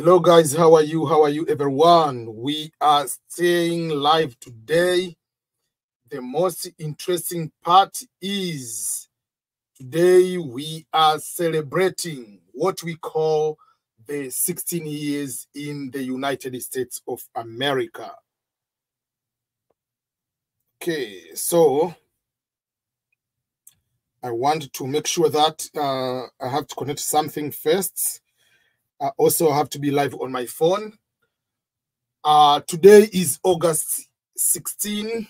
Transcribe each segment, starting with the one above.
Hello guys, how are you? How are you everyone? We are staying live today. The most interesting part is today we are celebrating what we call the 16 years in the United States of America. Okay, so I want to make sure that I have to connect something first. I also have to be live on my phone. Today is August 16,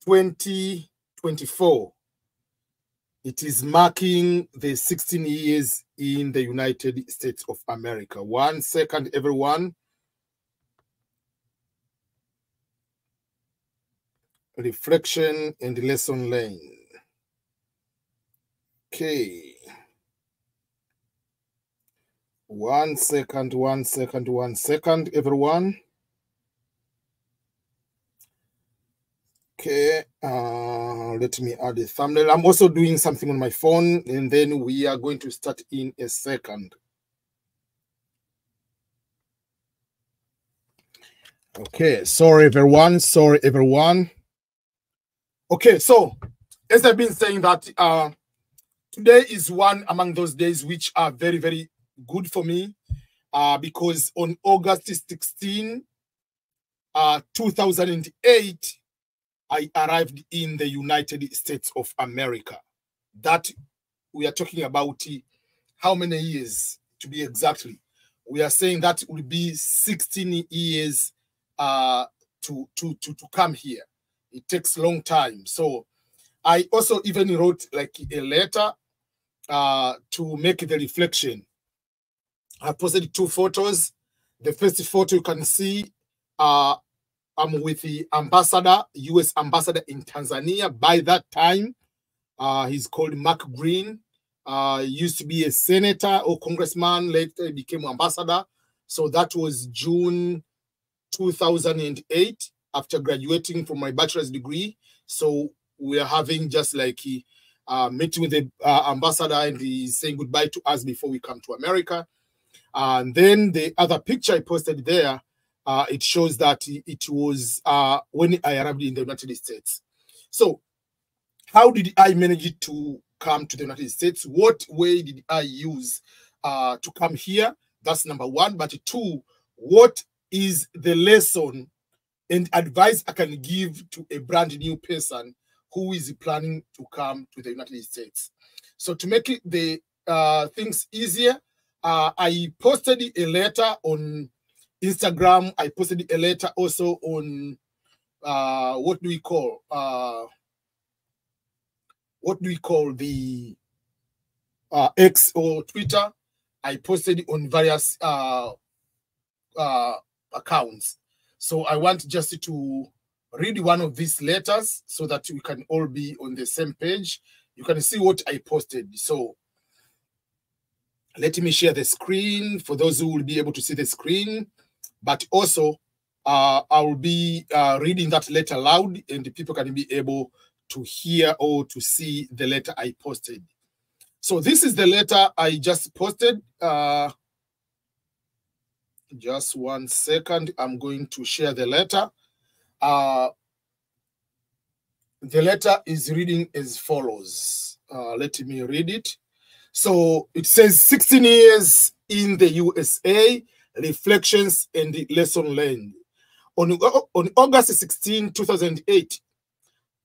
2024. It is marking the 16 years in the United States of America. 1 second, everyone. Reflection and lesson learned. Okay. 1 second, 1 second, 1 second, everyone. Okay, let me add a thumbnail. I'm also doing something on my phone, and then we are going to start in a second. Okay, sorry everyone, sorry everyone. Okay, so as I've been saying that today is one among those days which are very, very good for me because on August 16, 2008, I arrived in the United States of America. That we are talking about how many years to be exactly. We are saying that will be 16 years to come here. It takes a long time. So I also even wrote like a letter to make the reflection. I posted 2 photos. The first photo you can see, I'm with the ambassador, U.S. ambassador in Tanzania. By that time, he's called Mark Green. Used to be a senator or congressman, later he became ambassador. So that was June 2008, after graduating from my bachelor's degree. So we are having just like meeting with the ambassador, and he's saying goodbye to us before we come to America. And then the other picture I posted there, it shows that it was when I arrived in the United States. So how did I manage to come to the United States? What way did I use to come here? That's number one. But 2, what is the lesson and advice I can give to a brand new person who is planning to come to the United States? So to make it the things easier, I posted a letter on Instagram. I posted a letter also on what do we call the X or Twitter. I posted on various accounts. So I want just to read one of these letters so that we can all be on the same page. You can see what I posted. So let me share the screen for those who will be able to see the screen. But also, I will be reading that letter loud, and the people can be able to hear or to see the letter I posted. So this is the letter I just posted. Just 1 second. I'm going to share the letter. The letter is reading as follows. Let me read it. So it says 16 years in the USA. Reflections and the lesson learned. On August 16, 2008,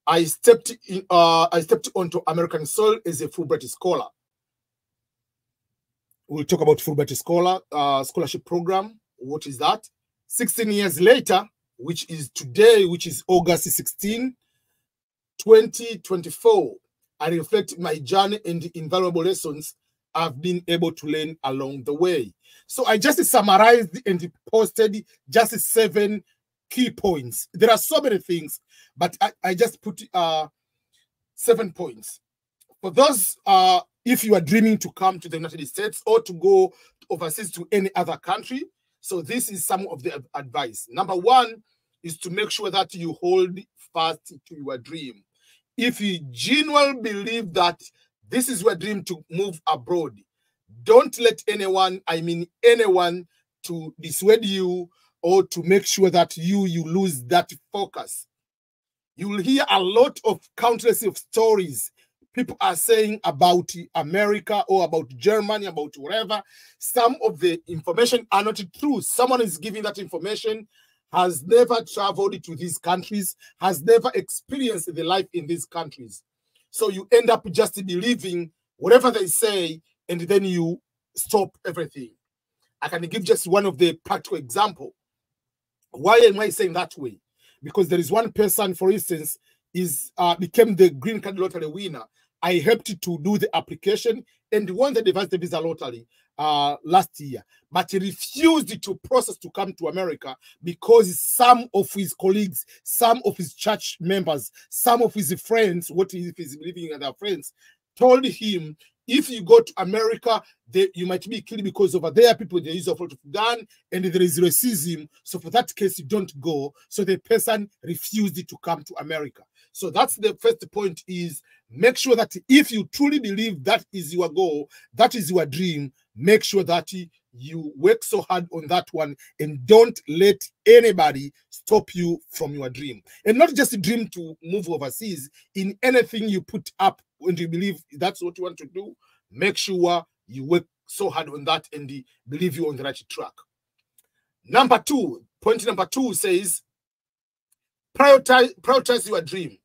I stepped onto American soil as a Fulbright Scholar. We'll talk about Fulbright Scholar scholarship program. What is that? 16 years later, which is today, which is August 16, 2024, I reflect my journey and the invaluable lessons I've been able to learn along the way. So I just summarized and posted just 7 key points. There are so many things, but I just put 7 points. For those, if you are dreaming to come to the United States or to go overseas to any other country, so this is some of the advice. Number 1 is to make sure that you hold fast to your dream. If you genuinely believe that this is your dream to move abroad, don't let anyone, I mean anyone, to dissuade you or to make sure that you lose that focus. You will hear a lot of countless of stories people are saying about America or about Germany, about whatever. Some of the information are not true. Someone is giving that information, has never traveled to these countries, has never experienced the life in these countries. So you end up just believing whatever they say, and then you stop everything. I can give just one of the practical example. Why am I saying that way? Because there is one person, for instance, became the green card lottery winner. I helped to do the application and won the device visa lottery last year, but he refused to process to come to America because some of his colleagues, some of his church members, some of his friends, what if he's living with their friends, told him, if you go to America, you might be killed because over there people they use a lot of gun and there is racism. So for that case, you don't go. So the person refused to come to America. So that's the first point: is make sure that if you truly believe that is your goal, that is your dream, make sure that you work so hard on that one and don't let anybody stop you from your dream. And not just a dream to move overseas. In anything you put up and you believe that's what you want to do, make sure you work so hard on that and believe you're on the right track. Number two, point number two says, prioritize your dream.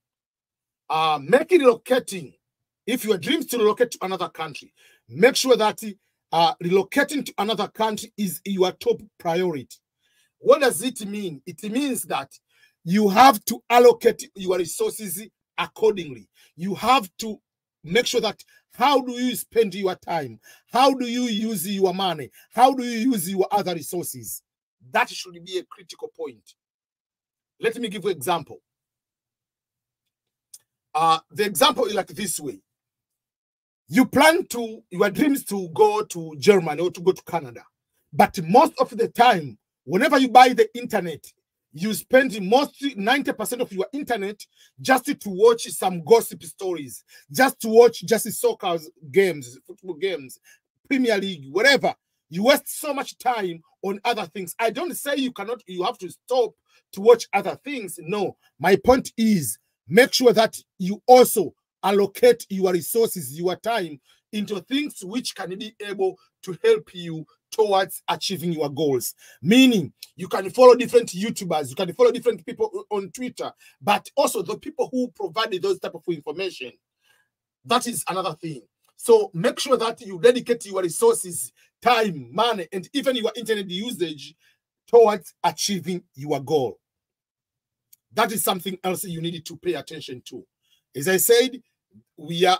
Make it relocating. If your dream is to relocate to another country, make sure that relocating to another country is your top priority. What does it mean? It means that you have to allocate your resources accordingly. You have to make sure that how do you spend your time? How do you use your money? How do you use your other resources? That should be a critical point. Let me give you an example. The example is like this way. You plan to, your dream is to go to Germany or to go to Canada. But most of the time, whenever you buy the internet, you spend mostly 90% of your internet just to watch some gossip stories, just to watch just soccer games, football games, Premier League, whatever. You waste so much time on other things. I don't say you cannot, you have to stop to watch other things. No, my point is make sure that you also allocate your resources, your time into things which can be able to help you towards achieving your goals. Meaning, you can follow different YouTubers, you can follow different people on Twitter, but also the people who provide those type of information. That is another thing. So make sure that you dedicate your resources, time, money, and even your internet usage towards achieving your goal. That is something else you need to pay attention to. As I said, we are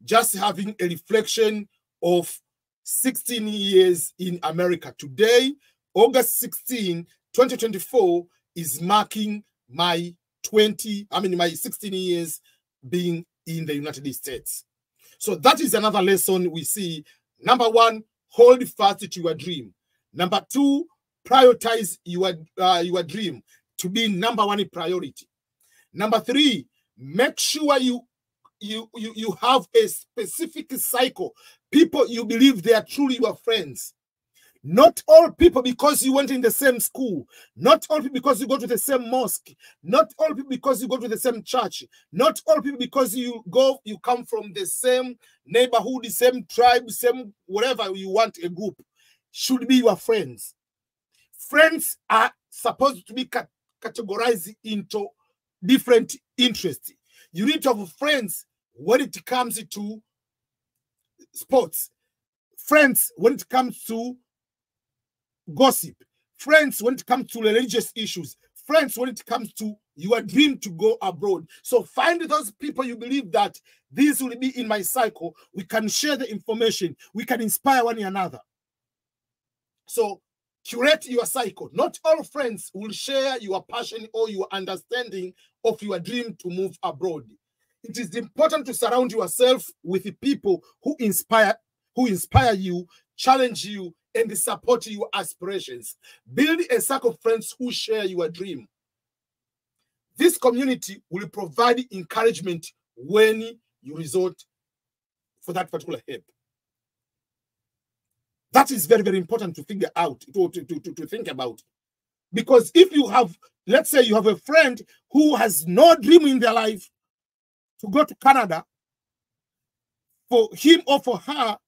just having a reflection of 16 years in America. Today, August 16, 2024, is marking my 16 years being in the United States. So that is another lesson we see. Number one, hold fast to your dream. Number two, prioritize your dream to be number one priority. Number three, make sure you have a specific cycle. People you believe they are truly your friends. Not all people because you went in the same school. Not all people because you go to the same mosque. Not all people because you go to the same church. Not all people because you come from the same neighborhood, the same tribe, same whatever you want a group. Should be your friends. Friends are supposed to be categorized into different interests. You need to have friends when it comes to sports, friends when it comes to gossip, friends when it comes to religious issues, friends when it comes to your dream to go abroad. So find those people you believe that these will be in my cycle. We can share the information. We can inspire one another. So curate your cycle. Not all friends will share your passion or your understanding of your dream to move abroad. It is important to surround yourself with the people who inspire you, challenge you, and support your aspirations. Build a circle of friends who share your dream. This community will provide encouragement when you resort for that particular help. That is very, very important to figure out, to think about. Because if you have, let's say you have a friend who has no dream in their life to go to Canada, for him or for her,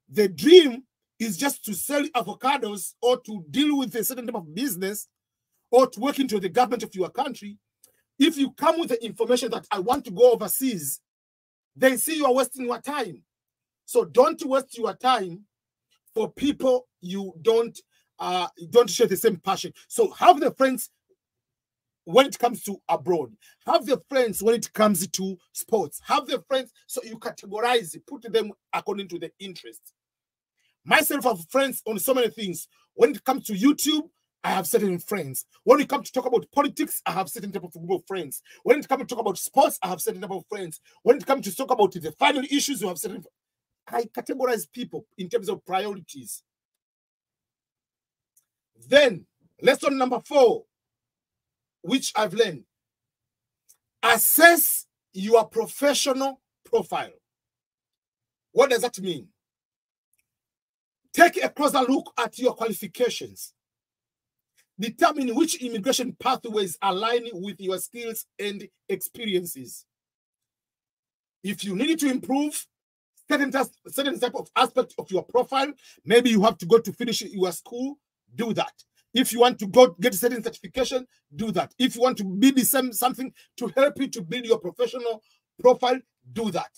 the dream is just to sell avocados or to deal with a certain type of business or to work into the government of your country. If you come with the information that I want to go overseas, they see you are wasting your time. So don't waste your time for people you don't share the same passion. So have the friends when it comes to abroad. Have the friends when it comes to sports. Have the friends so you categorize, put them according to the interest. Myself have friends on so many things. When it comes to YouTube, I have certain friends. When it comes to talk about politics, I have certain type of group of friends. When it comes to talk about sports, I have certain type of friends. When it comes to talk about the family issues, you have certain. I categorize people in terms of priorities. Then, lesson number 4, which I've learned. Assess your professional profile. What does that mean? Take a closer look at your qualifications. Determine which immigration pathways align with your skills and experiences. If you need to improve certain type of aspect of your profile, maybe you have to go to finish your school, do that. If you want to go get a certain certification, do that. If you want to build something to help you to build your professional profile, do that.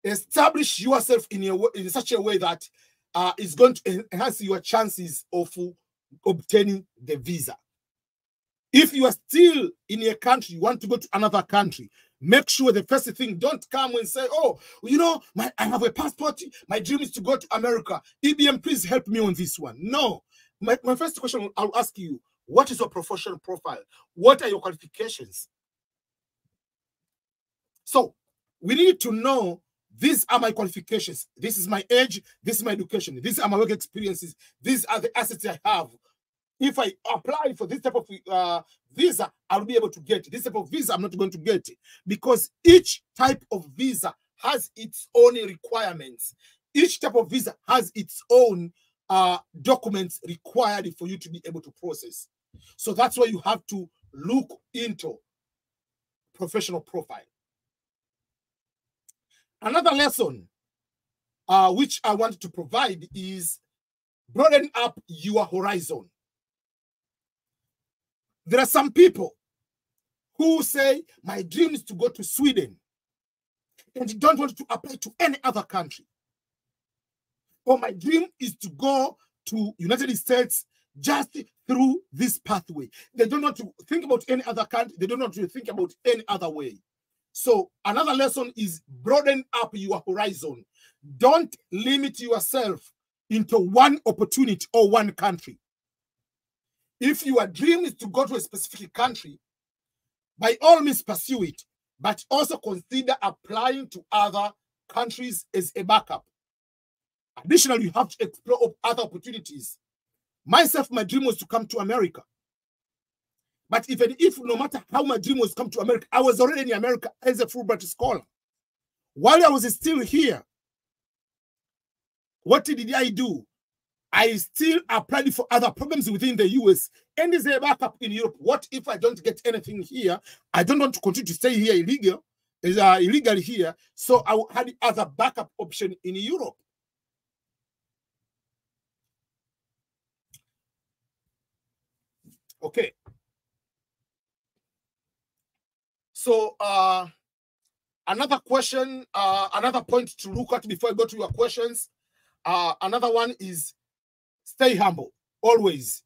Establish yourself in such a way that is going to enhance your chances of obtaining the visa. If you are still in a country, you want to go to another country, make sure the first thing, don't come and say, oh, you know, I have a passport. My dream is to go to America. EBM, please help me on this one. No. My first question, I'll ask you, what is your professional profile? What are your qualifications? So we need to know, these are my qualifications. This is my age. This is my education. These are my work experiences. These are the assets I have. If I apply for this type of visa, I'll be able to get it. This type of visa, I'm not going to get it. Because each type of visa has its own requirements. Each type of visa has its own documents required for you to be able to process. So that's why you have to look into professional profile. Another lesson which I want to provide is broaden up your horizon. There are some people who say, my dream is to go to Sweden and don't want to apply to any other country. Or my dream is to go to United States just through this pathway. They don't want to think about any other country. They don't want to think about any other way. So another lesson is broaden up your horizon. Don't limit yourself into one opportunity or one country. If your dream is to go to a specific country, by all means pursue it, but also consider applying to other countries as a backup. Additionally, you have to explore other opportunities. Myself, my dream was to come to America. But even if, no matter how my dream was to come to America, I was already in America as a Fulbright Scholar. While I was still here, what did I do? I still applied for other programs within the US and as a backup in Europe. What if I don't get anything here? I don't want to continue to stay here illegally here. So I had the other backup option in Europe. Okay. So another question, another point to look at before I go to your questions. Another one is stay humble, always.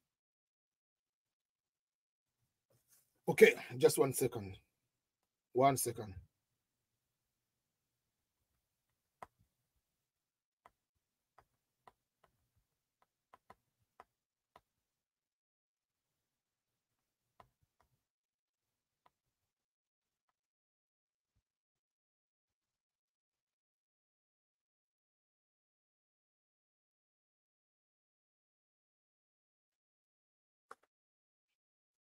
Okay, just 1 second. 1 second.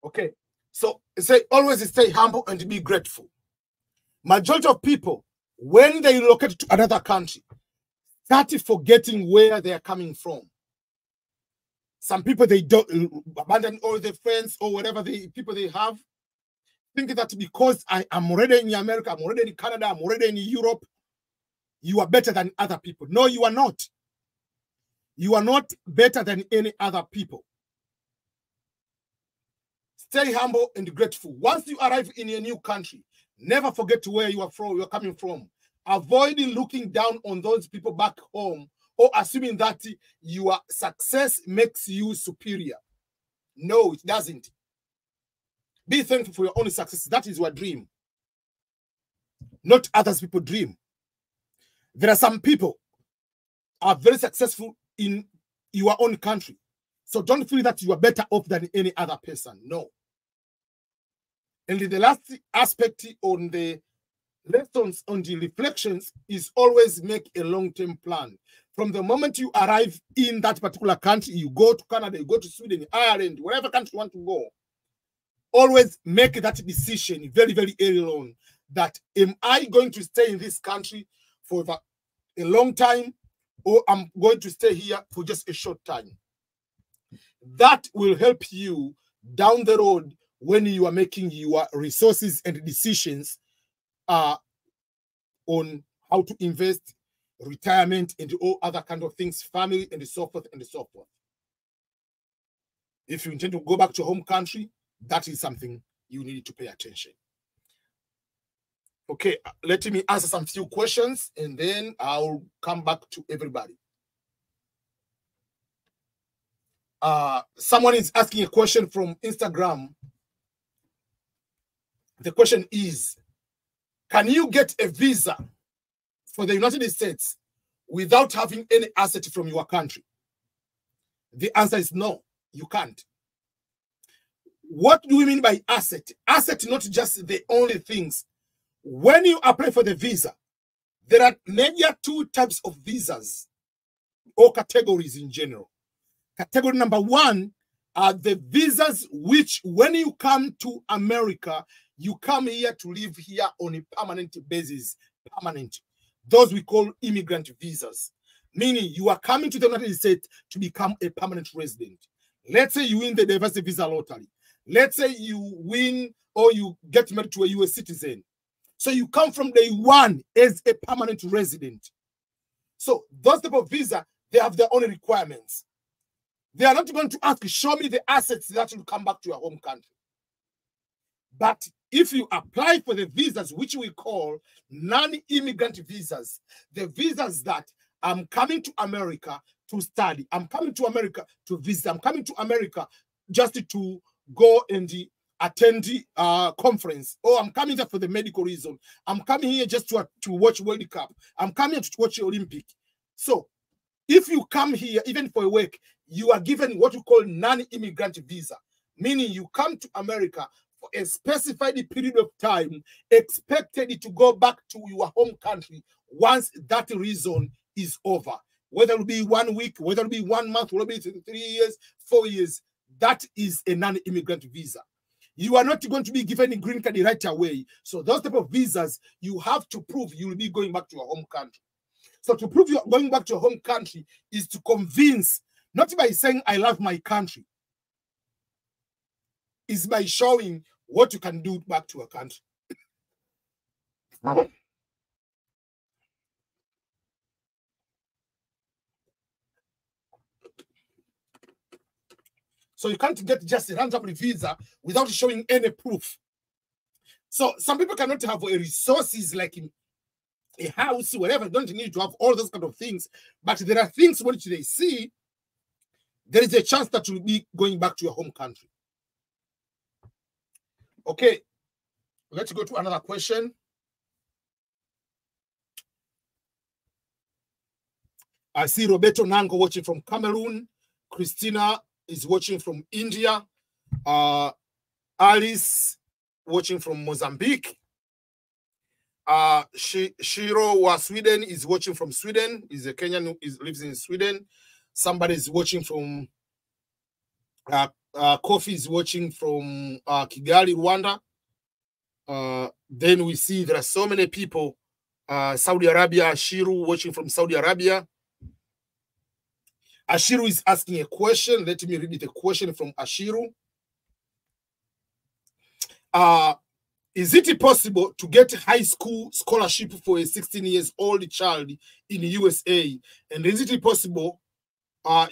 Okay, so say always stay humble and be grateful. Majority of people, when they relocate to another country, start forgetting where they are coming from. Some people, they don't abandon all their friends or whatever people they have, think that because I am already in America, I'm already in Canada, I'm already in Europe, you are better than other people. No, you are not. You are not better than any other people. Stay humble and grateful. Once you arrive in a new country, never forget where you are from, you're coming from. Avoid looking down on those people back home or assuming that your success makes you superior. No, it doesn't. Be thankful for your own success. That is your dream, not others people's dream. There are some people are very successful in your own country. So don't feel that you are better off than any other person. No. And the last aspect on the lessons, on the reflections, is always make a long-term plan. From the moment you arrive in that particular country, you go to Canada, you go to Sweden, Ireland, wherever country you want to go, always make that decision very, very early on that am I going to stay in this country for a long time, or I'm going to stay here for just a short time. That will help you down the road when you are making your resources and decisions on how to invest, retirement, and all other kind of things, family, and so forth and so forth. If you intend to go back to your home country, that is something you need to pay attention. Okay, let me answer some few questions, and then I'll come back to everybody. Someone is asking a question from Instagram. The question is, can you get a visa for the United States without having any asset from your country? The answer is no, you can't. What do we mean by asset? Asset, not just the only things. When you apply for the visa, there are major two types of visas or categories in general. Category number one are the visas which, when you come to America, you come here to live here on a permanent basis. Permanent. Those we call immigrant visas, meaning you are coming to the United States to become a permanent resident. Let's say you win the diversity visa lottery. Let's say you win or you get married to a US citizen. So you come from day one as a permanent resident. So those type of visa, they have their own requirements. They are not going to ask, show me the assets that will come back to your home country. But if you apply for the visas, which we call non-immigrant visas, the visas that I'm coming to America to study, I'm coming to America to visit, I'm coming to America just to go and attend the conference, or I'm coming there for the medical reason, I'm coming here just to watch World Cup, I'm coming here to watch the Olympic. So if you come here, even for a week, you are given what we call non-immigrant visa, meaning you come to America for a specified period of time, expected to go back to your home country once that reason is over. Whether it will be 1 week, whether it will be 1 month, whether it will be 3 years, 4 years, that is a non-immigrant visa. You are not going to be given a green card right away. So those type of visas, you have to prove you will be going back to your home country. So to prove you're going back to your home country is to convince, not by saying I love my country, is by showing what you can do back to your country. So you can't get just a random visa without showing any proof. So some people cannot have resources like in a house, whatever. You don't need to have all those kind of things. But there are things which they see, there is a chance that you'll be going back to your home country. Okay, let's go to another question. I see Roberto Nango watching from Cameroon. Christina is watching from India. Alice watching from Mozambique. Shiro wa Sweden is watching from Sweden. Is a Kenyan who lives in Sweden. Somebody is watching from Kofi is watching from Kigali, Rwanda. Then we see there are so many people. Saudi Arabia, Shiru watching from Saudi Arabia. Ashiru is asking a question. Let me read the question from Ashiru. Is it possible to get high school scholarship for a 16-year-old child in the USA? And is it possible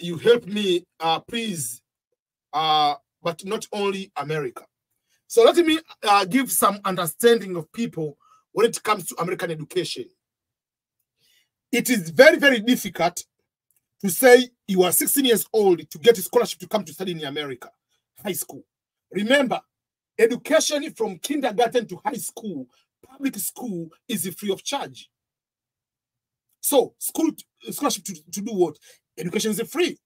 you help me, please, but not only America? So let me give some understanding of people when it comes to American education. It is very, very difficult to say you are 16 years old to get a scholarship to come to study in America, high school. Remember, education from kindergarten to high school, public school, is free of charge. So scholarship to do what? Education is free.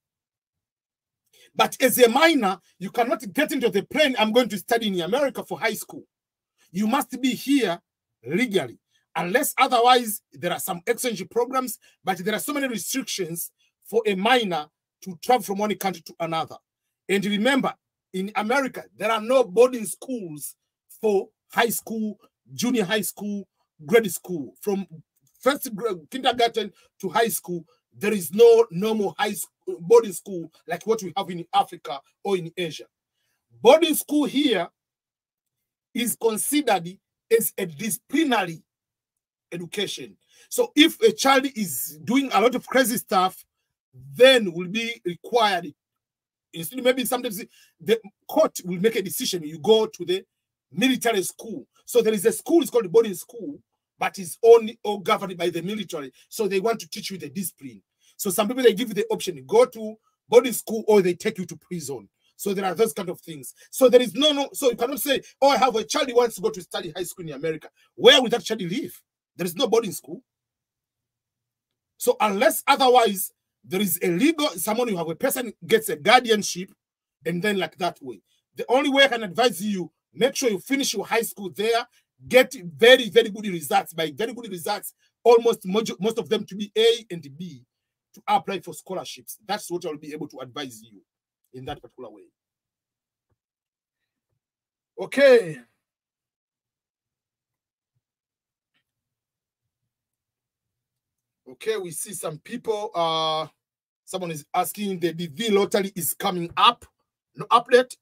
But as a minor, you cannot get into the plane, I'm going to study in America for high school. You must be here legally. Unless otherwise, there are some exchange programs, but there are so many restrictions for a minor to travel from one country to another. And remember, in America, there are no boarding schools for high school, junior high school, grade school. From first grade, kindergarten to high school, there is no normal high school, boarding school like what we have in Africa or in Asia. Boarding school here is considered as a disciplinary education. So if a child is doing a lot of crazy stuff, then will be required. Instead, maybe sometimes the court will make a decision. You go to the military school. So there is a school, it's called the boarding school, but it's only all governed by the military. So they want to teach you the discipline. So some people, they give you the option, go to boarding school or they take you to prison. So there are those kind of things. So there is so you cannot say, oh, I have a child who wants to go to study high school in America. Where would that child live? There is no boarding school. So unless otherwise, there is a legal, someone you have a person gets a guardianship, and then like that way. The only way I can advise you, make sure you finish your high school there, get very, very good results. By very good results, almost most of them to be A and B, to apply for scholarships. That's what I'll be able to advise you in that particular way. Okay. Okay, we see some people. Someone is asking, the DV lottery is coming up. No update.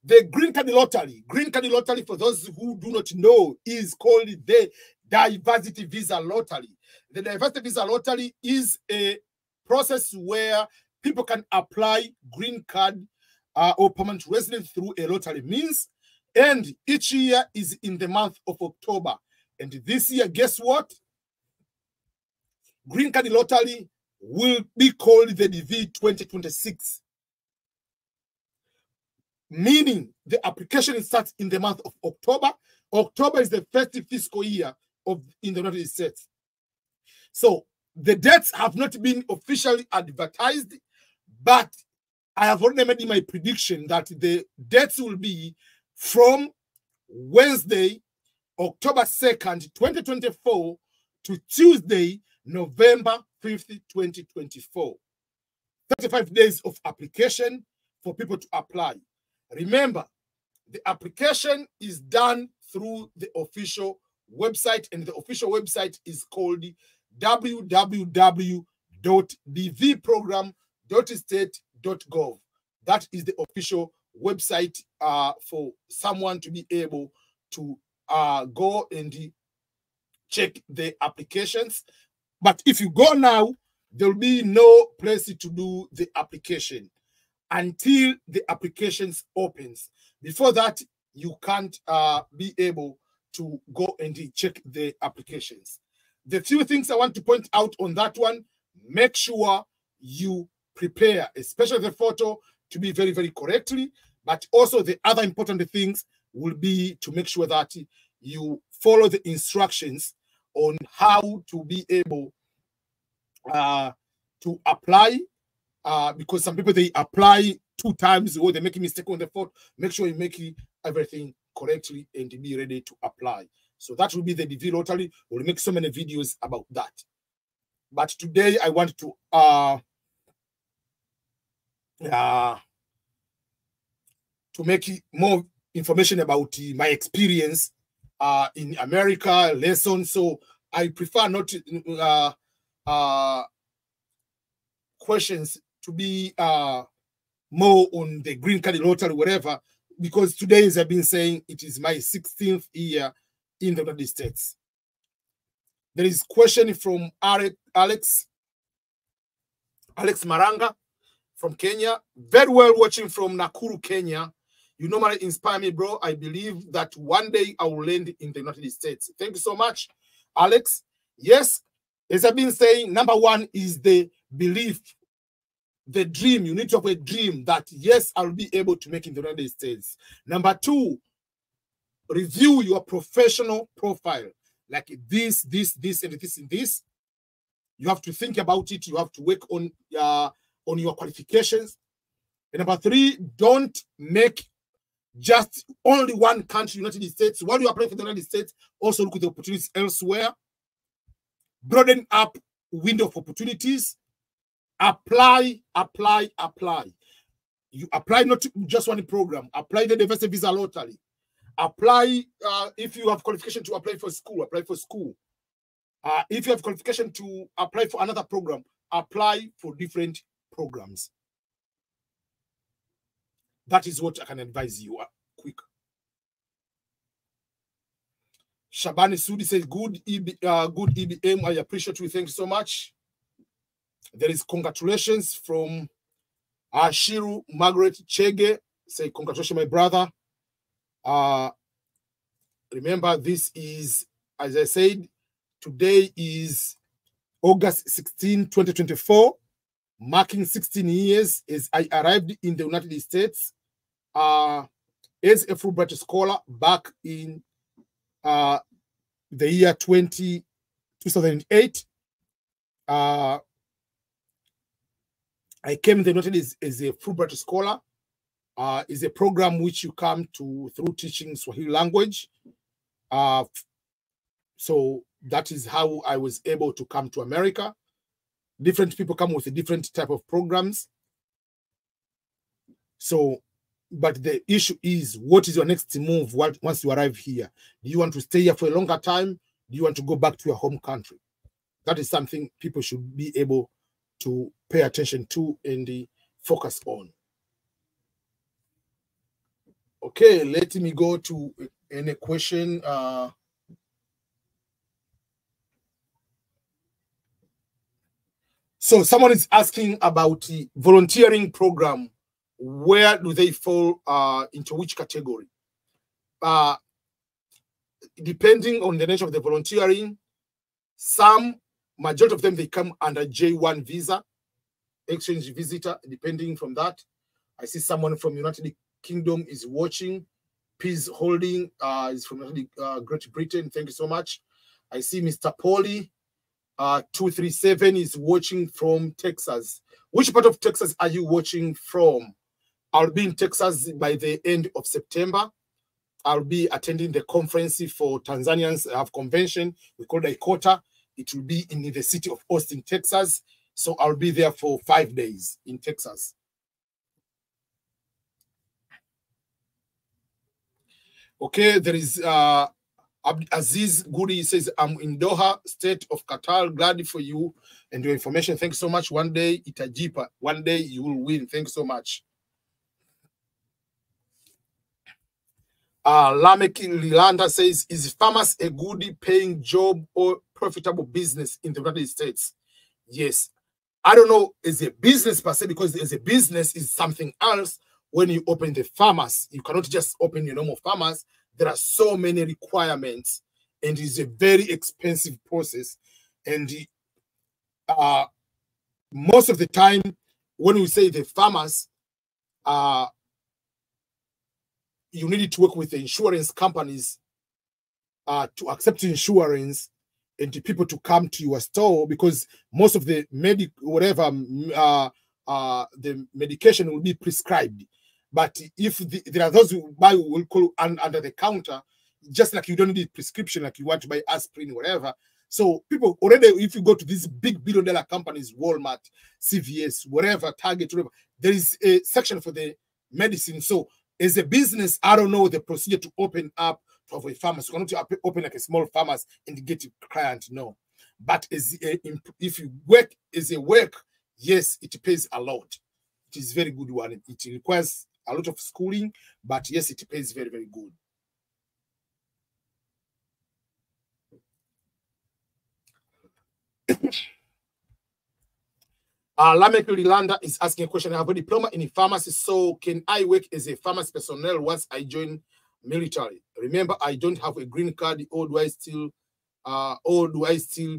The green card lottery. Green card lottery, for those who do not know, is called the diversity visa lottery. The diversity visa lottery is a process where people can apply green card or permanent residence through a lottery means. And each year is in the month of October. And this year, guess what? Green card lottery will be called the DV 2026. Meaning the application starts in the month of October. October is the first fiscal year in the United States. So the dates have not been officially advertised, but I have already made my prediction that the dates will be from Wednesday, October 2nd, 2024 to Tuesday, November 5th, 2024. 35 days of application for people to apply. Remember, the application is done through the official website, and the official website is called www.dvprogram.state.gov. That is the official website for someone to be able to go and check the applications. But if you go now, there will be no place to do the application until the applications opens. Before that, you can't be able to go and check the applications. The few things I want to point out on that one, make sure you prepare, especially the photo, to be very, very correctly. But also the other important things will be to make sure that you follow the instructions on how to be able to apply, because some people, they apply 2 times or they make a mistake on the photo. Make sure you make everything correctly and be ready to apply. So that will be the DV lottery. We'll make so many videos about that. But today I want to make more information about my experience in America, lessons. So I prefer not questions to be more on the green card lottery, whatever, because today, as I've been saying, it is my 16th year in the United States. There is a question from Alex Maranga from Kenya. Very well watching from Nakuru, Kenya. You normally inspire me, bro. I believe that one day I will land in the United States. Thank you so much, Alex. Yes, as I've been saying, number one is the belief, the dream. You need to have a dream that, yes, I'll be able to make in the United States. Number two, review your professional profile. Like this, and this, and this. You have to think about it. You have to work on your qualifications. And number three, don't make just only one country, United States. While you apply for the United States, also look at the opportunities elsewhere. Broaden up window of opportunities. Apply. You apply not to just one program. Apply the diversity visa lottery. Apply if you have qualification to apply for school. Apply for school. If you have qualification to apply for another program, apply for different programs. That is what I can advise you. Quick. Shabani Sudi says, good EBM. I appreciate you. Thank you so much. There is congratulations from Shiru Margaret Chege. Say, congratulations, my brother. Remember, this is, as I said, today is August 16, 2024, marking 16 years as I arrived in the United States as a Fulbright Scholar back in the year 2008. I came to the United States as a Fulbright Scholar. Is a program which you come to through teaching Swahili language. So that is how I was able to come to America. Different people come with a different type of programs. So, but the issue is, what is your next move once you arrive here? Do you want to stay here for a longer time? Do you want to go back to your home country? That is something people should be able to pay attention to and focus on. Okay, let me go to any question. So someone is asking about the volunteering program. Where do they fall into which category? Depending on the nature of the volunteering, majority of them, they come under J1 visa, exchange visitor, depending from that. I see someone from United Kingdom is watching. Peace Holding is from Great Britain. Thank you so much. I see Mr. Paulie 237 is watching from Texas. Which part of Texas are you watching from? I'll be in Texas by the end of September. I'll be attending the conference for Tanzanians. I have convention. We call it ICOTA. It will be in the city of Austin, Texas. So I'll be there for 5 days in Texas. Okay, there is Aziz Guri says, I'm in Doha, state of Qatar. Glad for you and your information. Thanks so much. One day, itajipa. One day, you will win. Thanks so much. Lamek Lilanda says, is farmers a good paying job or profitable business in the United States? Yes. I don't know as a business per se, because as a business is something else. When you open the farmers, you cannot just open your normal farmers. There are so many requirements, and it's a very expensive process. And most of the time, when we say the farmers, you need to work with the insurance companies to accept insurance and the people to come to your store, because most of the the medication will be prescribed. But if there are those who buy, will call under the counter, just like you don't need a prescription, like you want to buy aspirin, whatever. So people already, if you go to these big billion-dollar companies, Walmart, CVS, whatever, Target, whatever, there is a section for the medicine. So as a business, I don't know the procedure to open up to have a pharmacy. You cannot open like a small pharmacy and get a client, no. But as if you work as a work yes, it pays a lot. It is very good one. It requires a lot of schooling, but yes, it pays very, very good. Lamek Lilanda is asking a question. I have a diploma in pharmacy, so can I work as a pharmacy personnel once I join military? Remember, I don't have a green card, or do I still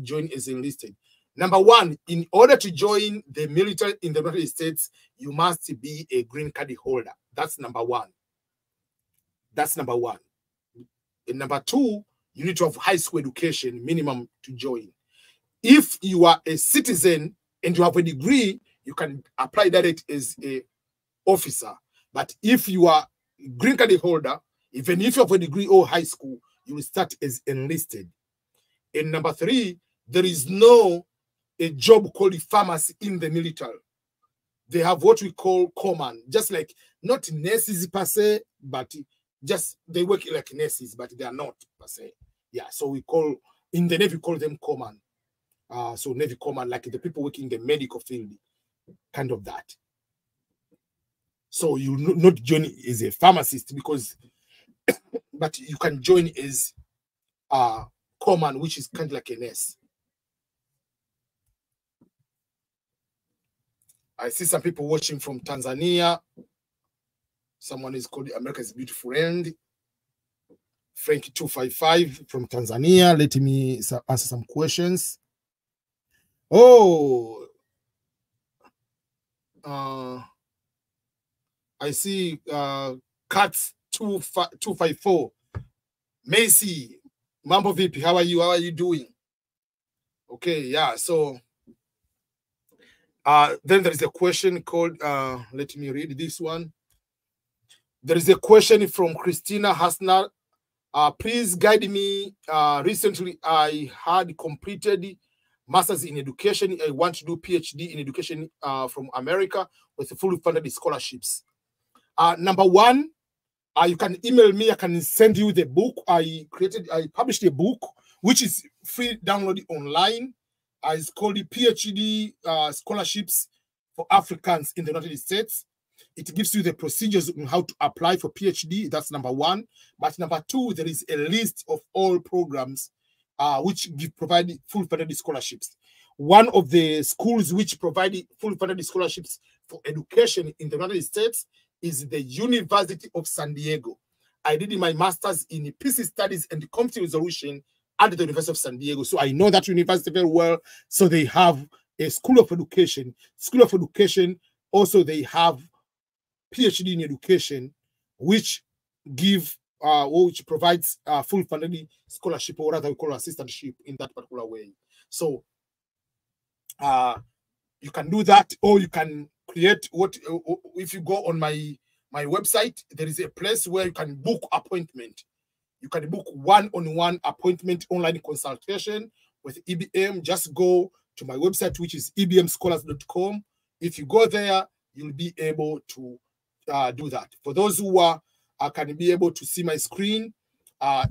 join as enlisted? Number one, in order to join the military in the United States, you must be a green card holder. That's number one. That's number one. And number two, you need to have high school education minimum to join. If you are a citizen and you have a degree, you can apply direct as a officer. But if you are a green card holder, even if you have a degree or high school, you will start as enlisted. And number three, there is no a job called pharmacy in the military. They have what we call command, just like not nurses per se, but just they work like nurses, but they are not per se. Yeah, so we call, in the Navy, we call them command. So Navy command, like the people working in the medical field, kind of that. So you not join as a pharmacist because, but you can join as command, which is kind of like a nurse. I see some people watching from Tanzania. Someone is called America's Beautiful Friend. Frank 255 from Tanzania. Let me answer some questions. Oh, I see Cats 254. Macy, Mambo VP, how are you? How are you doing? Okay, yeah, so then there is a question called, let me read this one. There is a question from Christina Hasner. Please guide me. Recently, I had completed Master's in Education. I want to do PhD in Education from America with fully funded scholarships. Number one, you can email me. I can send you the book. I published a book, which is free download online. It's called the PhD Scholarships for Africans in the United States. It gives you the procedures on how to apply for PhD. That's number one. But number two, there is a list of all programs which provide full funded scholarships. One of the schools which provide full funded scholarships for education in the United States is the University of San Diego. I did my master's in peace studies and conflict resolution at the University of San Diego. So I know that university very well. So they have a school of education. School of education, also they have PhD in education, which provides full funded scholarship, or rather we call assistantship in that particular way. So you can do that, or you can create what, if you go on my website, there is a place where you can book appointment. You can book one-on-one appointment online consultation with EBM. Just go to my website, which is ebmscholars.com. If you go there, you'll be able to do that. For those who can be able to see my screen,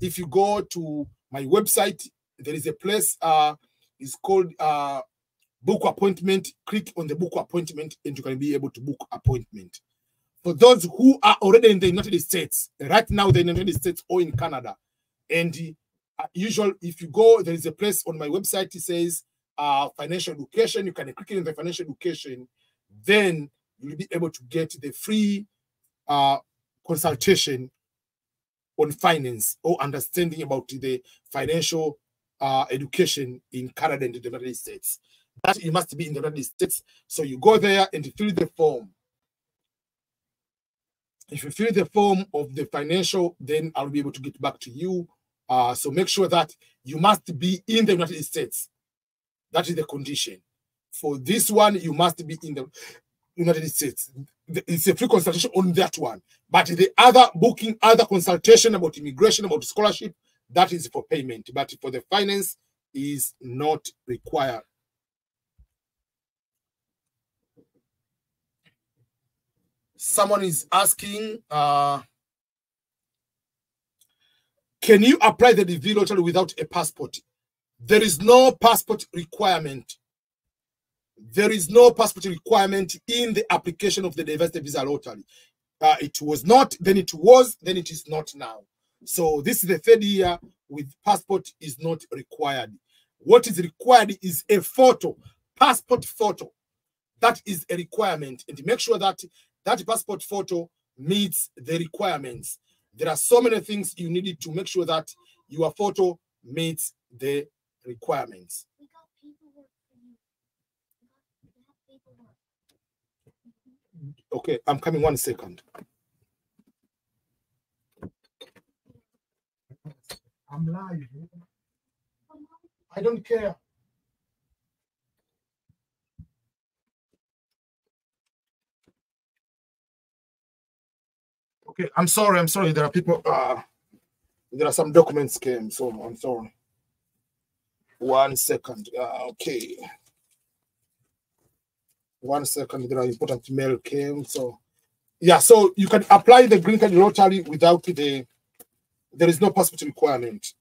if you go to my website, there is a place, it's called book appointment. Click on the book appointment and you can be able to book appointment. For those who are already in the United States, right now in the United States or in Canada, and usually if you go, there is a place on my website, it says financial education. You can click in the financial education, then you'll be able to get the free consultation on finance or understanding about the financial education in Canada and the United States. That you must be in the United States. So you go there and fill the form. If you fill the form of the financial, then I'll be able to get back to you. So make sure that you must be in the United States. That is the condition. For this one, you must be in the United States. It's a free consultation on that one. But the other booking, other consultation about immigration, about scholarship, that is for payment. But for the finance is not required. Someone is asking, can you apply the DV lottery without a passport? There is no passport requirement. there is no passport requirement in the application of the diversity visa lottery. It was not, then it was, then it is not now. So this is the third year with passport is not required. What is required is a photo, passport photo. That is a requirement, and make sure that that passport photo meets the requirements. There are so many things you need to make sure that your photo meets the requirements. We got paperwork for you. We got paperwork. Okay, I'm coming 1 second. I'm live. I don't care. Okay, I'm sorry. There are people, there are some documents came, so I'm sorry. 1 second. Okay. 1 second, there are important mail came. So, yeah, so you can apply the green card lottery without there is no passport requirement.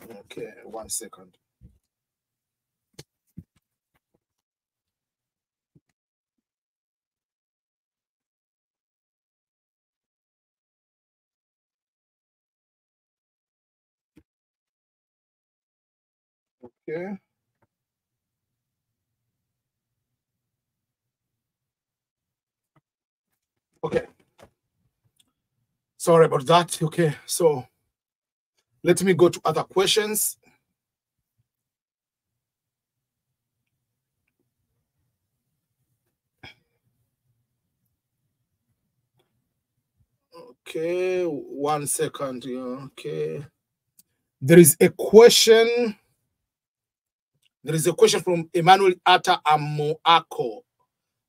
Okay, 1 second. Okay. Okay. Sorry about that. Okay, so let me go to other questions. Okay, 1 second. Okay. There is a question. There is a question from Emmanuel Ata Amoako.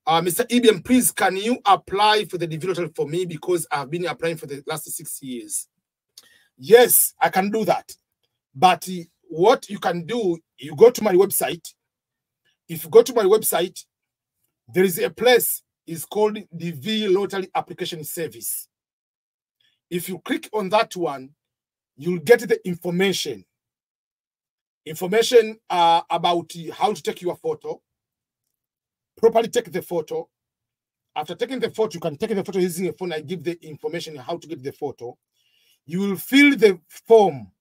Mr. Ibiam, please, can you apply for the development for me because I've been applying for the last 6 years? Yes, I can do that. But what you can do, you go to my website. If you go to my website, there is a place, it's called the V Lottery Application Service. If you click on that one, you'll get the information. Information about how to take your photo. Properly take the photo. After taking the photo, you can take the photo using a phone. I give the information how to get the photo. You will fill the form,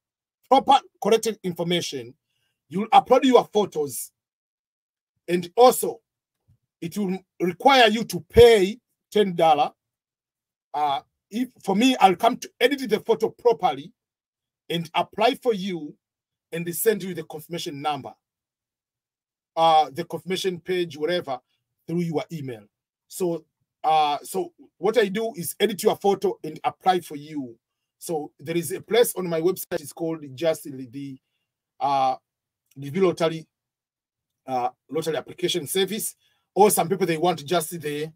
proper corrected information. You will upload your photos. And also, it will require you to pay $10. If for me, I'll come to edit the photo properly and apply for you and send you the confirmation number, the confirmation page, whatever, through your email. So, so what I do is edit your photo and apply for you. So there is a place on my website. It's called just the lottery lottery application service. Or some people they want just the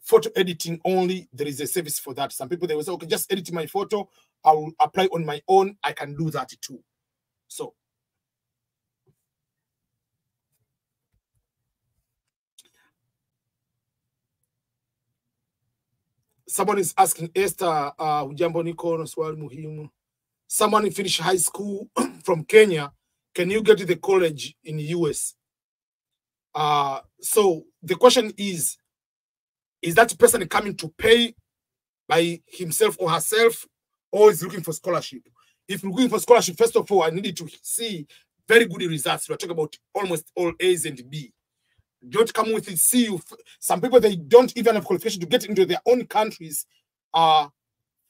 photo editing only. There is a service for that. Some people they will say, okay, just edit my photo. I will apply on my own. I can do that too. So. Someone is asking Esther, ujambo niko swali muhimu. Someone finished high school from Kenya. Can you get to the college in the US? So the question is that person coming to pay by himself or herself, or is looking for scholarship? If you're looking for scholarship, first of all, I needed to see very good results. We're talking about almost all A's and B. Don't come with it. See, some people, they don't even have qualification to get into their own countries. For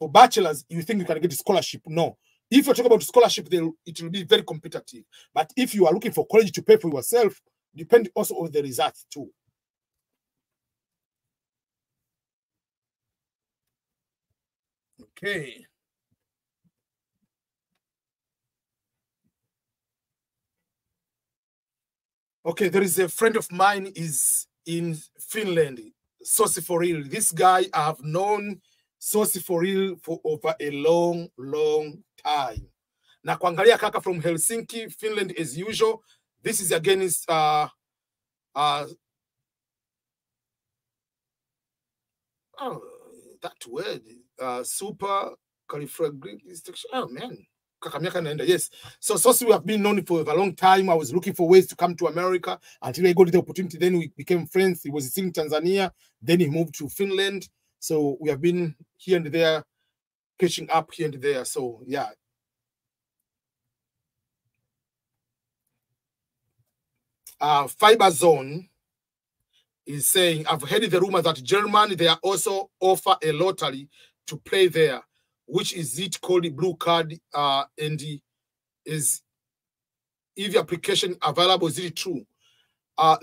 bachelors, you think you can get a scholarship? No. If you're talking about scholarship, it will be very competitive. But if you are looking for college to pay for yourself, depend also on the results too. Okay. Okay, there is a friend of mine is in Finland, Sosi for real. This guy, I have known Sosi for real for over a long, long time. Na kuangalia kaka from Helsinki, Finland as usual. This is against oh, that word, super califragilistic. Oh man, Yes. So we have been known for a long time. I was looking for ways to come to America until I got the opportunity. Then we became friends. He was still in Tanzania. Then he moved to Finland. So we have been here and there, catching up here and there. So yeah. Fiber Zone is saying, I've heard the rumor that Germany, they are also offer a lottery to play there, which is it called the blue card, and is if the application available, is it true?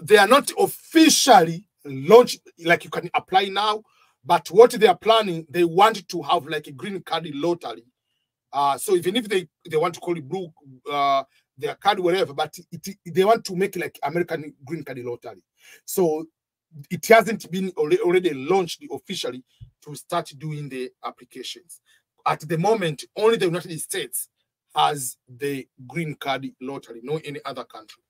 They are not officially launched, like you can apply now, but what they are planning, they want to have like a green card lottery. So even if they want to call it blue, their card, whatever, but they want to make like American green card lottery. So it hasn't been already launched officially to start doing the applications. At the moment, only the United States has the green card lottery, no any other country.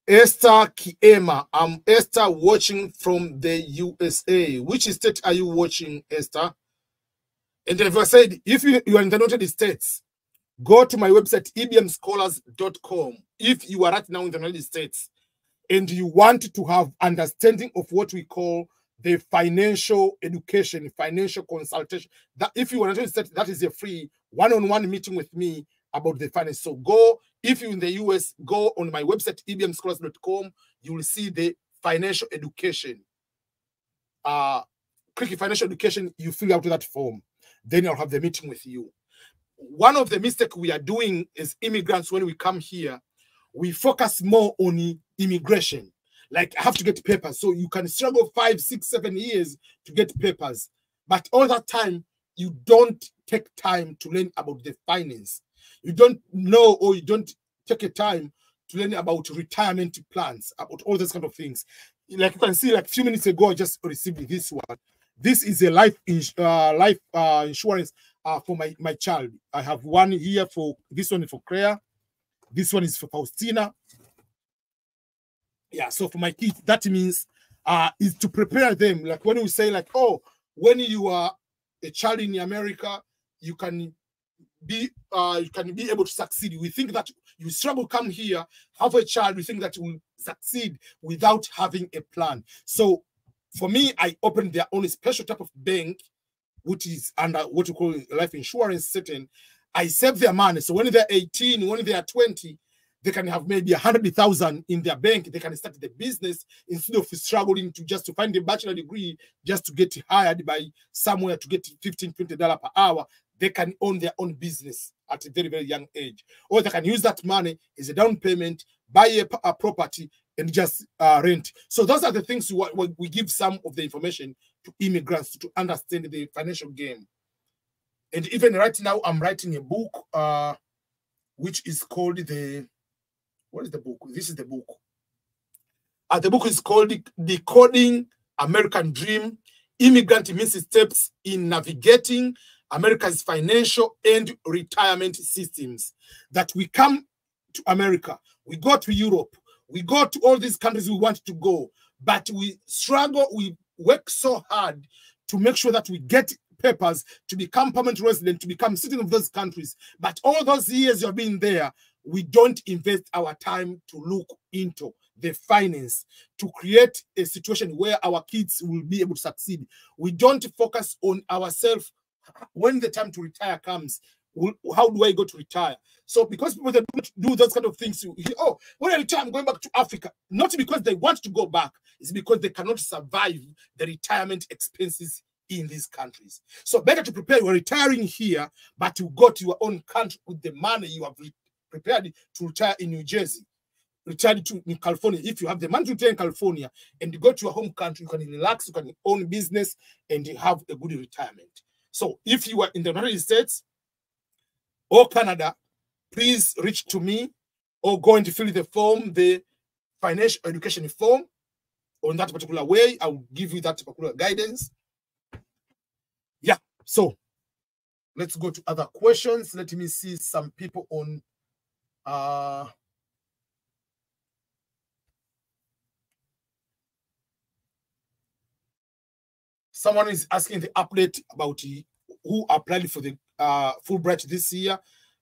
Esther Kiema, I'm Esther watching from the USA. Which state are you watching, Esther? And if I said, if you are in the United States, go to my website, ebmscholars.com. If you are right now in the United States and you want to have understanding of what we call the financial education, financial consultation, that if you are in the United States, that is a free one-on-one meeting with me about the finance. So go, if you're in the US, go on my website, ebmscholars.com. You will see the financial education. Click financial education, you fill out that form. Then I'll have the meeting with you. One of the mistakes we are doing as immigrants when we come here, we focus more on immigration. Like, I have to get papers. So you can struggle 5, 6, 7 years to get papers. But all that time, you don't take time to learn about the finance. You don't know, or you don't take a time to learn about retirement plans, about all those kind of things. Like you can see, like a few minutes ago, I just received this one. This is a life insurance for my child. I have one here for this one is for Claire. This one is for Faustina. Yeah, so for my kids, that means is to prepare them. Like when we say, like, oh, when you are a child in America, you can be able to succeed. We think that you struggle, come here, have a child, we think that you will succeed without having a plan. So for me, I opened their own special type of bank, which is under what you call life insurance setting. I save their money. So when they're 18, when they are 20, they can have maybe 100,000 in their bank. They can start the business instead of struggling to find a bachelor degree just to get hired by somewhere to get $15, $20 per hour. They can own their own business at a very, very young age. Or they can use that money as a down payment, buy a property, and just rent. So those are the things we give some of the information to immigrants to understand the financial game. And even right now, I'm writing a book, which is called what is the book? This is the book. The book is called Decoding American Dream, Immigrant Missteps in Navigating America's Financial and Retirement Systems. That we come to America, we go to Europe, we go to all these countries we want to go, but we struggle, we work so hard to make sure that we get papers to become permanent resident, to become citizen of those countries. But all those years you've been there, we don't invest our time to look into the finance, to create a situation where our kids will be able to succeed. We don't focus on ourselves. When the time to retire comes, how do I go to retire? So because people that don't do those kind of things, you hear, oh, when I retire, I'm going back to Africa. Not because they want to go back, it's because they cannot survive the retirement expenses in these countries. So better to prepare. You're retiring here, but you go to your own country with the money you have prepared to retire in New Jersey, retire in California. If you have the money to retire in California and you go to your home country, you can relax, you can own business, and you have a good retirement. So if you are in the United States or Canada, please reach to me or go and fill the form, the financial education form. On that particular way, I will give you that particular guidance. Yeah, so let's go to other questions. Let me see some people on Someone is asking the update about who applied for the Fulbright this year.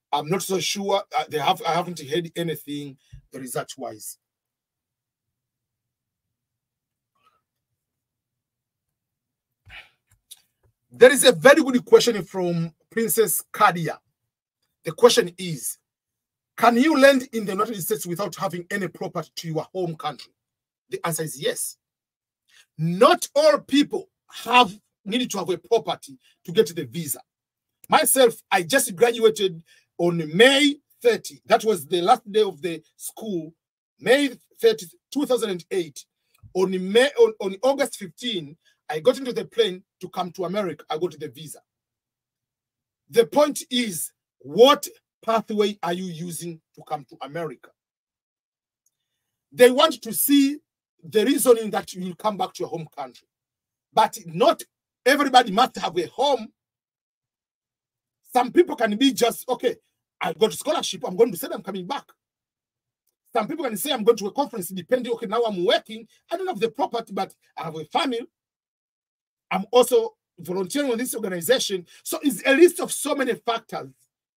I'm not so sure. I haven't heard anything research-wise. There is a very good question from Princess Kadia. The question is, can you land in the United States without having any property to your home country? The answer is yes. Not all people needed to have a property to get the visa. Myself, I just graduated on May 30. That was the last day of the school, May 30, 2008. On August 15, I got into the plane to come to America. I got the visa. The point is, what pathway are you using to come to America? They want to see the reasoning that you will come back to your home country. But not everybody must have a home. Some people can be just, okay, I've got a scholarship, I'm going to say I'm coming back. Some people can say I'm going to a conference, depending, okay, now I'm working, I don't have the property, but I have a family. I'm also volunteering on this organization. So it's a list of so many factors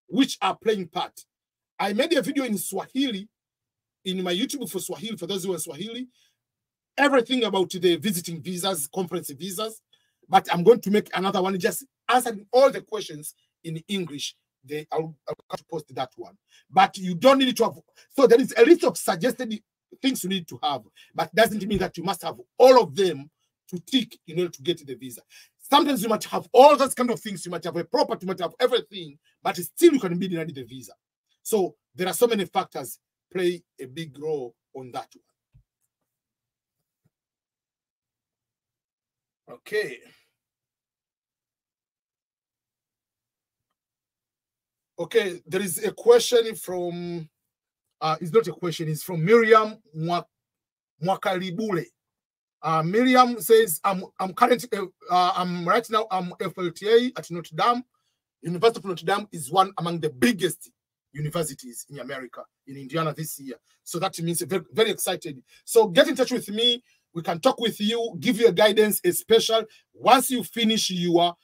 which are playing part. I made a video in Swahili, in my YouTube for Swahili, for those who are Swahili, everything about the visiting visas, conference visas, but I'm going to make another one just answering all the questions in English. I'll post that one. But you don't need to have, so there is a list of suggested things you need to have, but doesn't mean that you must have all of them to tick in order to get the visa. Sometimes you might have all those kind of things, you might have a property, you might have everything, but still you can be denied the visa. So there are so many factors play a big role on that one. Okay. Okay, there is question from, it's not a question, it's from Miriam Mwakalibule. Miriam says, I'm right now, I'm FLTA at Notre Dame. University of Notre Dame is one among the biggest universities in America, in Indiana this year. So that means very, very excited. So get in touch with me. We can talk with you, give you a guidance, a special. Once you finish your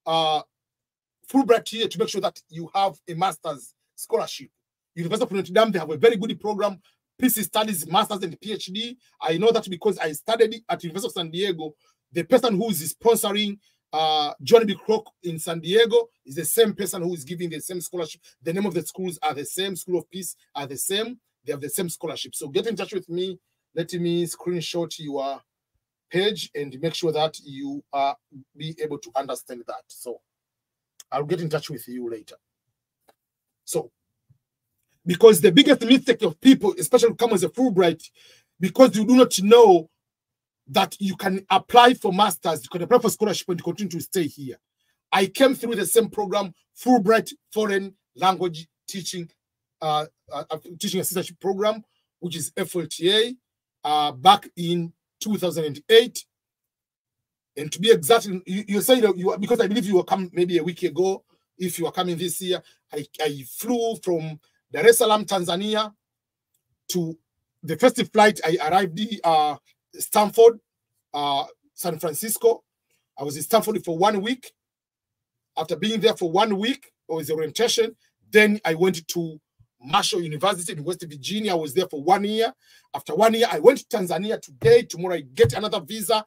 Fulbright here, to make sure that you have a master's scholarship. University of Notre Dame, they have a very good program, PC studies, master's and PhD. I know that because I studied at University of San Diego. The person who is sponsoring Johnny B. Kroc in San Diego is the same person who is giving the same scholarship. The name of the schools are the same, School of Peace are the same. They have the same scholarship. So get in touch with me. Let me screenshot your page and make sure that you be able to understand that. So I'll get in touch with you later. So, because the biggest mistake of people, especially come as a Fulbright, because you do not know that you can apply for masters, you can apply for scholarship and continue to stay here. I came through the same program, Fulbright Foreign Language Teaching Assistantship Program, which is FLTA, back in 2008. And to be exact, you say that because I believe you were coming maybe a week ago. If you are coming this year, I flew from Dar es Salaam, Tanzania, to the first flight. I arrived in Stanford, San Francisco. I was in Stanford for 1 week. After being there for 1 week, it was orientation. Then I went to Marshall University in West Virginia. I was there for 1 year. After 1 year, I went to Tanzania today. Tomorrow, I get another visa.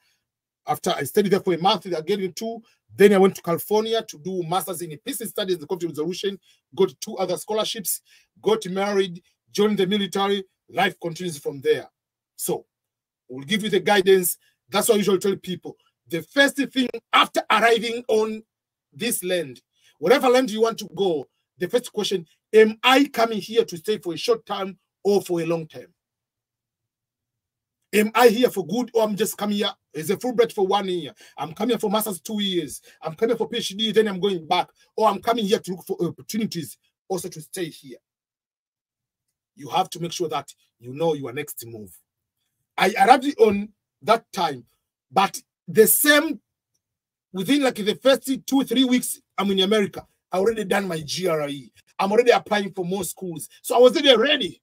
After I studied there for a month, I get in 2. Then I went to California to do masters in peace studies and conflict resolution. Got 2 other scholarships. Got married. Joined the military. Life continues from there. So we'll give you the guidance. That's what I usually tell people. The first thing after arriving on this land, whatever land you want to go, the first question: am I coming here to stay for a short time or for a long term? Am I here for good, or I'm just coming here as a Fulbright for 1 year? I'm coming here for master's 2 years. I'm coming for PhD, then I'm going back. Or I'm coming here to look for opportunities also to stay here. You have to make sure that you know your next move. I arrived on that time, but the same, within like the first 2-3 weeks, I'm in America. I already done my GRE. I'm already applying for more schools. So I was already ready.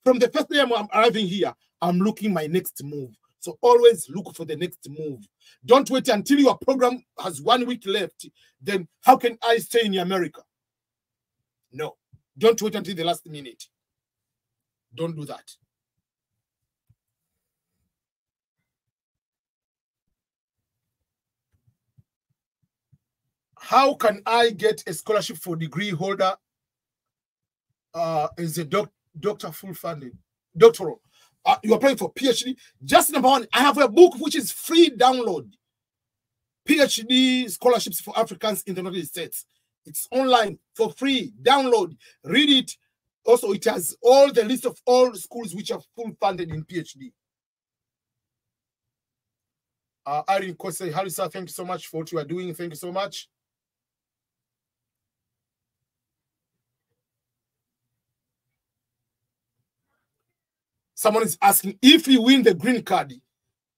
From the first day I'm arriving here, I'm looking my next move. So always look for the next move. Don't wait until your program has 1 week left. Then how can I stay in America? No, don't wait until the last minute. Don't do that. How can I get a scholarship for degree holder as a doctor full funding? Doctoral. You're applying for PhD. Just number one, I have a book which is free download. PhD scholarships for Africans in the United States. It's online for free. Download, read it. Also, it has all the list of all schools which are full funded in PhD. Irene Kosei, Harisa, thank you so much for what you are doing. Thank you so much. Someone is asking, if you win the green card,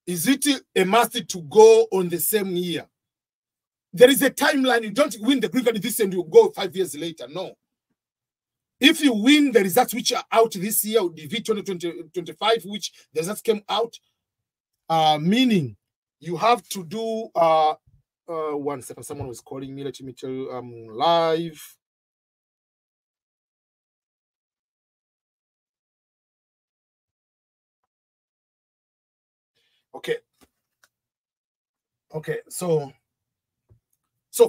is it a must to go on the same year? There is a timeline. You don't win the green card this year and you go 5 years later. No. If you win the results which are out this year, the V2025, which the results came out, meaning you have to do 1 second. Someone was calling me. Let me tell you, I'm live. Okay. Okay, so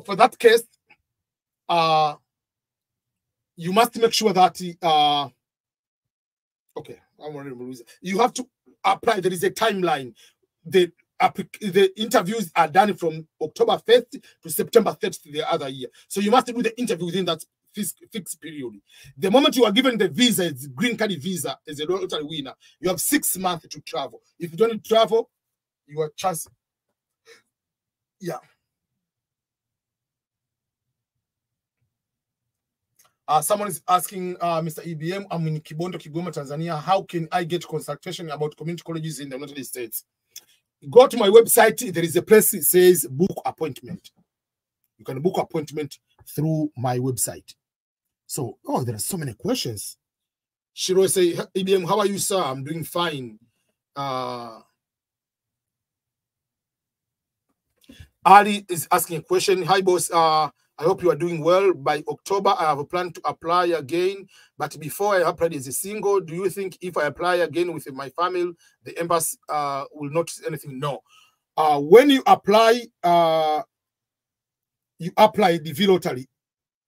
for that case, you must make sure that okay, you have to apply. There is a timeline. The interviews are done from October 1st to September 30th the other year. So you must do the interview within that fixed period. The moment you are given the visa, it's green card visa as a lottery winner, you have 6 months to travel. If you don't travel, your chance. Yeah. Someone is asking, Mr. EBM, I'm in Kibondo, Kigoma, Tanzania. How can I get consultation about community colleges in the United States? Go to my website. There is a place that says book appointment. You can book appointment through my website. So, there are so many questions. Shiro say, EBM, how are you, sir? I'm doing fine. Ali is asking a question. Hi, boss. I hope you are doing well. By October, I have a plan to apply again. But before I applied as a single, do you think if I apply again with my family, the embassy will notice anything? No. When you apply the V lottery.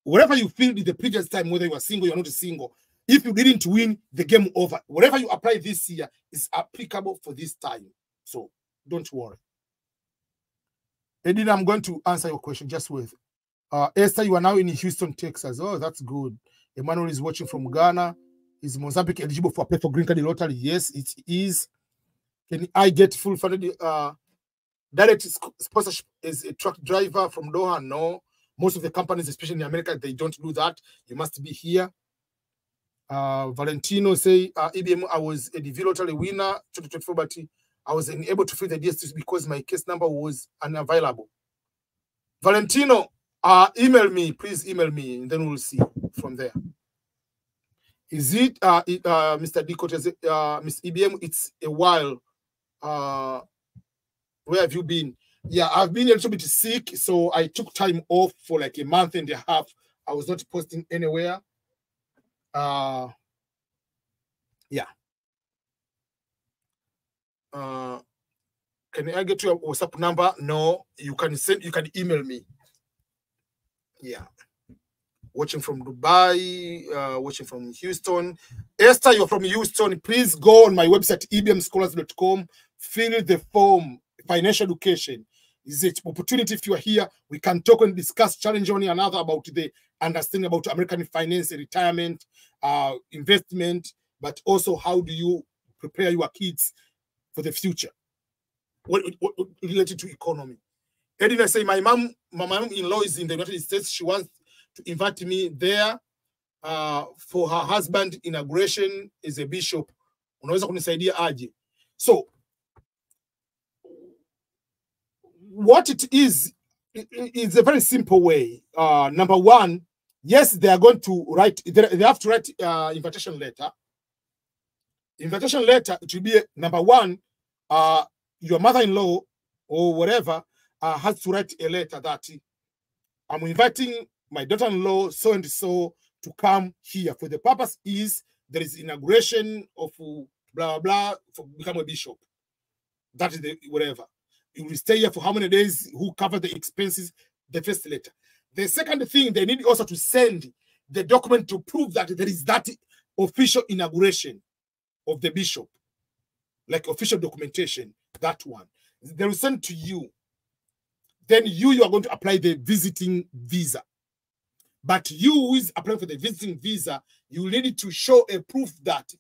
Whatever you filled in the previous time, whether you are single, you're not single, if you didn't win, the game over. Whatever you apply this year is applicable for this time. So don't worry. Edina, I'm going to answer your question. Just wait. Esther, you are now in Houston, Texas. Oh, that's good. Emmanuel is watching from Ghana. Is Mozambique eligible for apply for green card lottery? Yes, it is. Can I get full funded direct sponsorship as a truck driver from Doha? No. Most of the companies, especially in America, they don't do that. You must be here. Valentino say, EBM, I was a DV lottery winner, 2024, but I was unable to fill the DSTs because my case number was unavailable. Valentino, email me, please email me, and then we'll see from there. Is it, Mr. Dikot, Miss EBM, it's a while. Where have you been? Yeah, I've been a little bit sick, so I took time off for like a month and a half. I was not posting anywhere. Yeah. Can I get your WhatsApp number? No, you can email me. Yeah. Watching from Dubai, watching from Houston. Esther, you're from Houston. Please go on my website, ebmscholars.com, fill the form, financial education. Is it opportunity? If you are here, we can talk and discuss, challenge one another about the understanding about American finance, retirement, investment, but also how do you prepare your kids for the future? What related to economy? Edina say, my mom-in-law is in the United States. She wants to invite me there for her husband inauguration as a bishop. Unaweza kunisaidia aje? So what it is a very simple way. Number one, yes, they are going to write, they have to write invitation letter. Invitation letter, it will be number one, your mother-in-law or whatever has to write a letter that I'm inviting my daughter-in-law so and so to come here. For the purpose is there is inauguration of blah blah for become a bishop. That is the whatever. You will stay here for how many days? Who cover the expenses? The first letter. The second thing, they need also to send the document to prove that there is that official inauguration of the bishop, like official documentation. That one they will send to you. Then you are going to apply the visiting visa. But you who is applying for the visiting visa, you need to show a proof that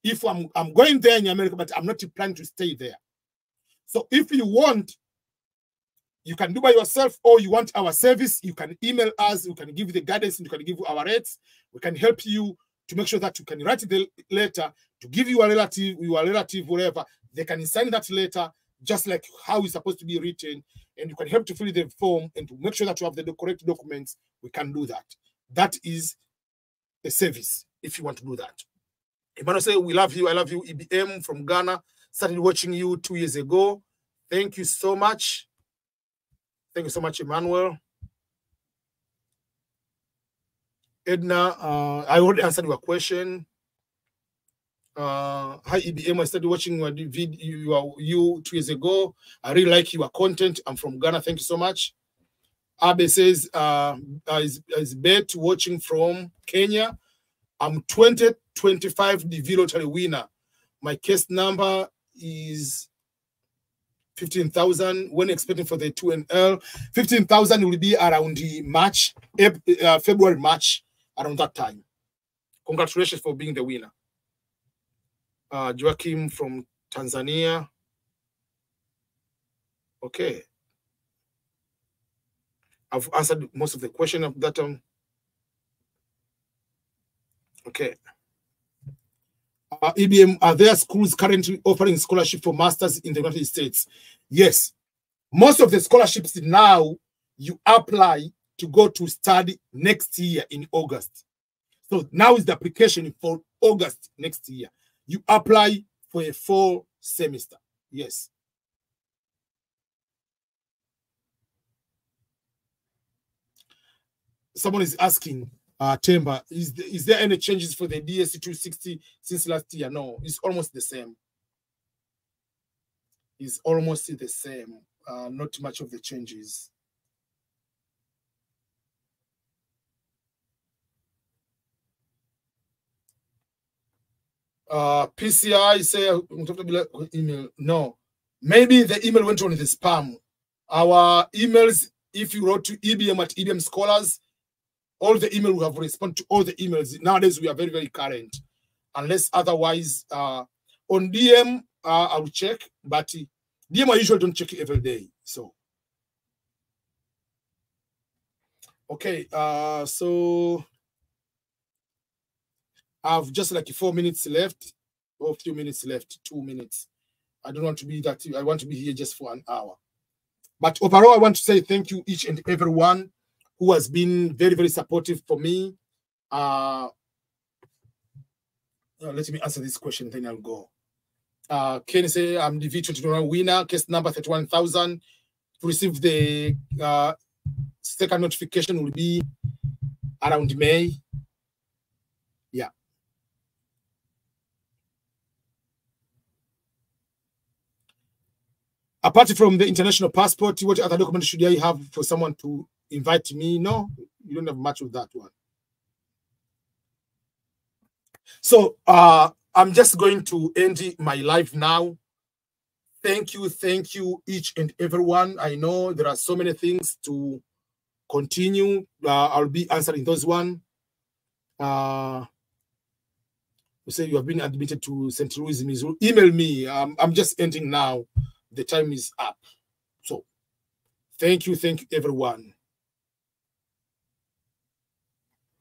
if I'm going there in America, but I'm not planning to stay there. So if you want, you can do by yourself, or you want our service, you can email us, we can give you the guidance, and you can give you our rates. We can help you to make sure that you can write the letter to give your relative, whatever. They can sign that letter just like how it's supposed to be written, and you can help to fill the form and to make sure that you have the correct documents. We can do that. That is a service if you want to do that. Emmanuel say, we love you. I love you. EBM from Ghana. Started watching you 2 years ago. Thank you so much. Thank you so much, Emmanuel. Edna, I already answered your question. Hi, EBM. I started watching your video you 2 years ago. I really like your content. I'm from Ghana. Thank you so much. Abe says, is Bet watching from Kenya. I'm 2025 DV lottery winner. My case number is 15,000. When expecting for the 2NL, 15,000 will be around the March, February, March, around that time. Congratulations for being the winner. Joachim from Tanzania. Okay. I've answered most of the question of that. Okay. EBM, are there schools currently offering scholarship for masters in the United States? Yes. Most of the scholarships now, you apply to go to study next year in August. So now is the application for August next year. You apply for a fall semester. Yes. Someone is asking, Temba, is there any changes for the DSC 260 since last year? No, it's almost the same. It's almost the same. Not much of the changes. PCI say email. No, maybe the email went on the spam. Our emails, if you wrote to EBM at EBM Scholars, all the email will have responded to all the emails. Nowadays, we are very, very current. Unless otherwise, on DM, I will check. But DM, I usually don't check it every day. So, okay. So, I have just like 4 minutes left. Or a few minutes left. 2 minutes. I don't want to be that. I want to be here just for an hour. But overall, I want to say thank you each and everyone who has been very, very supportive for me. Let me answer this question, then I'll go. Kenny say, I'm the V21 winner, case number 31,000. To receive the second notification will be around May. Yeah. Apart from the international passport, what other documents should I have for someone to invite me? No, you don't have much of that one. So I'm just going to end my live now. Thank you, each and everyone. I know there are so many things to continue. I'll be answering those one. You say you have been admitted to St. Louis, Missouri. Email me. I'm just ending now. The time is up. So thank you, everyone.